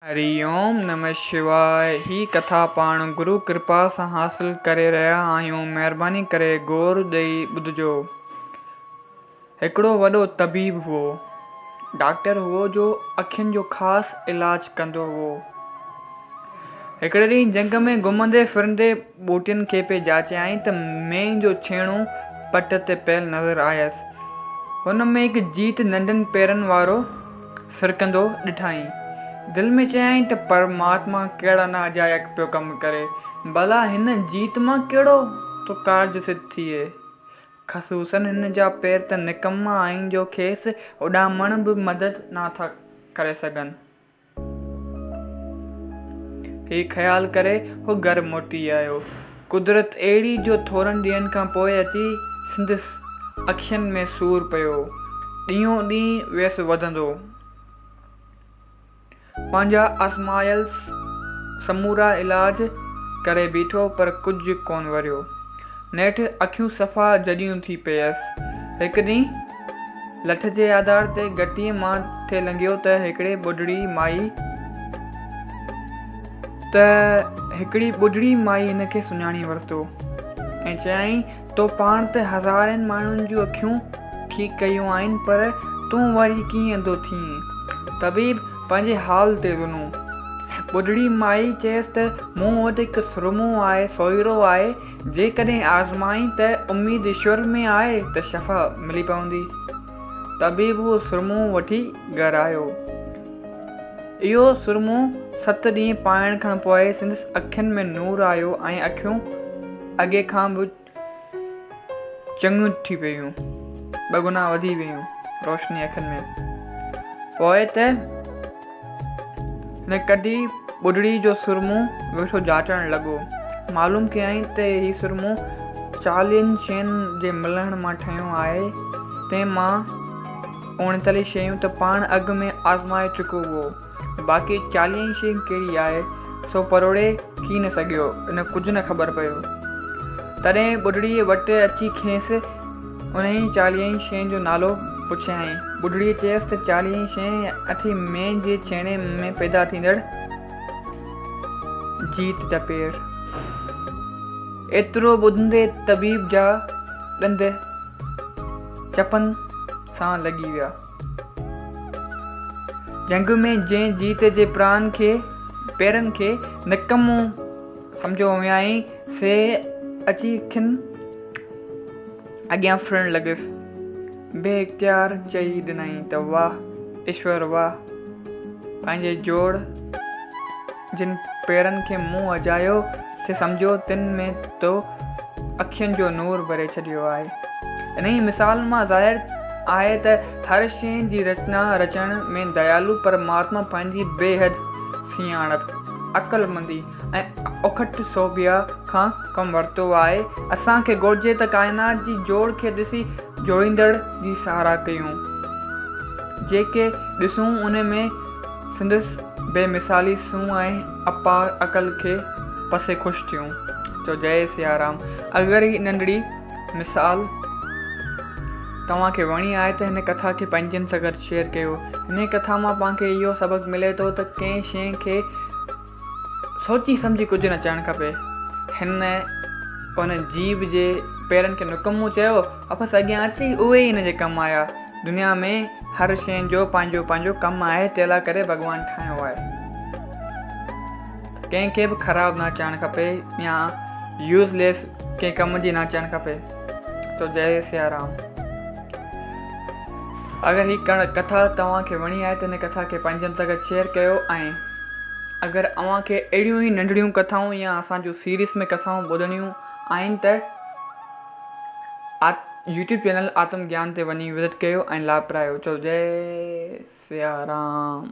हरिओम नमः शिवाय। ही कथा पाण गुरु कृपा सां हासिल करे रहिया आहियूं। महिरबानी करे गौर ॾेई ॿुधजो। हिकिड़ो वॾो तबीब हुओ। डॉक्टर हुओ जो अखियुनि जो ख़ासि इलाज कंदो हुओ। हिकिड़े ॾींहुं जंग में घुमंदे फिरंदे ॿूटियुनि खे पिए जाचियाईं त मेंह जो छेणो पट ते पियल नज़र आयसि। हुन में हिकु जीत नंढनि पेरनि वारो सिरकंदो ॾिठाई। दिलि में चयाईं त परमात्मा कहिड़ा नाजाइक़ पियो कमु करे। भला हिन जीत मां कहिड़ो तो कार्ज सिद्ध थिए। ख़सूसन हिन जा पेर त निकम्मा आहिनि जो खेसि उॾामण बि मदद नथा करे सघनि। ही ख़्यालु करे हू घर मोटी आयो। कुदरत अहिड़ी जो थोरनि ॾींहंनि खां पोइ अची संदसि अखियुनि में सूरु पियो। ॾींहों ॾींहुं व्यस वधंदो। पंहिंजा आज़मायल समूरा इलाज करे बीठो पर कुझु कोन वरियो। नेठि अखियूं सफ़ा जॾियूं थी पयसि। हिकु ॾींहुं लठ जे आधार ते गटीअ माथे लंघियो त हिकिड़ी ॿुढड़ी माई हिन खे सुञाणी वरितो ऐं चयाईं, तो पाण त हज़ारनि माण्हुनि जूं अखियूं ठीकु कयूं आहिनि, पर तूं वरी कीअं अंधो थीं? तबीब पंहिंजे हाल ते रुनो। ॿुढड़ी माई चयसि त मूं वटि हिकु सुरमो आहे, सोइरो आहे। जेकॾहिं आज़माई त उमेद ईश्वर में आहे त शफ़ा मिली पवंदी। तबीब उहो सुरमो वठी घरु आयो। इहो सुरमो 7 ॾींहं पाइण खां पोइ संदसि अखियुनि में नूर आयो ऐं अखियूं अॻे खां बि चङियूं थी पयूं। 2 गुना वधी वियूं रोशनी अखियुनि में। पोइ त हिन कढी ॿुढड़ी जो सुरमो वेठो जाचणु लॻो। मालूम कयईं त हीउ सुरमो 40 शयुनि जे मिलण मां ठहियो आहे। तंहिं मां 39 शयूं त पाण अॻु में आज़माए चुको हुओ। बाक़ी 40 शयूं कहिड़ी आहे सो परोड़े की न सघियो। इन कुझु न ख़बर पियो। तॾहिं ॿुढड़ीअ वटि अची खेसि उन 40 शयुनि जो नालो पुछियईं। ॿुढड़ीअ चयसि त 40 शयूं अथई मेंह जे छेणे में पैदा थींदड़ जीत जा पेर। एतिरो ॿुधंदे तबीब जा ॾंद चपनि सां लॻी विया। जंग में जंहिं जीत जे पेरनि खे निकम्मो सम्झो वियाईं, से अची खिन अॻियां फिरणु लॻसि। बेइख़्तियार चई ॾिनई त वाह ईश्वर वाह। पंहिंजे जोड़ जिन पेरनि खे मूं अजायो थे सम्झो तिन में तो अखियुनि जो नूर भरे छॾियो आहे। इन ई मिसाल मां ज़ाहिर आहे त हर शइ जी रचना रचण में दयालु परमात्मा पंहिंजी बेहद सियाणप, अक़लमंदी ऐं उखट सोभिया खां कमु वरितो आहे। असांखे घुरिजे त काइनात जी जोड़ खे ॾिसी जोड़ींदड़ जी सहारा कयूं। जेके ॾिसूं उन में संदसि बेमिसाली सूंह ऐं अपार अक़ल खे पसे ख़ुशि थियूं। तो जय सियाराम। अगरि ही नंढड़ी मिसाल तव्हांखे वणी आहे त हिन कथा खे पंहिंजनि सां गॾु शेयर कयो। हिन कथा मां पाणखे इहो सबक़ु मिले थो त कंहिं शइ खे सोची सम्झी कुझु न चवणु खपे। हिन उन जीव जे पेरनि खे निकम्मो चयो, वापसि अॻियां अची उहे ई हिन जे कमु आया। दुनिया में हर शइ जो पंहिंजो पंहिंजो कमु आहे। तंहिं करे भॻवानु ठाहियो आहे। कंहिंखे बि ख़राबु न चवणु खपे या यूज़लेस कंहिं कम जी न चवणु खपे। तो जय सियाराम। अगरि हीअ कथा तव्हांखे वणी आहे त हिन कथा खे पंहिंजनि सां गॾु शेयर कयो। ऐं अगरि अव्हांखे अहिड़ियूं ई नंढड़ियूं कथाऊं या असांजूं सीरीज़ में कथाऊं ॿुधणियूं आहिनि त YouTube चैनल आत्म ज्ञान ते वञी विज़िट कयो ऐं लाभ पायो। जय सियाराम।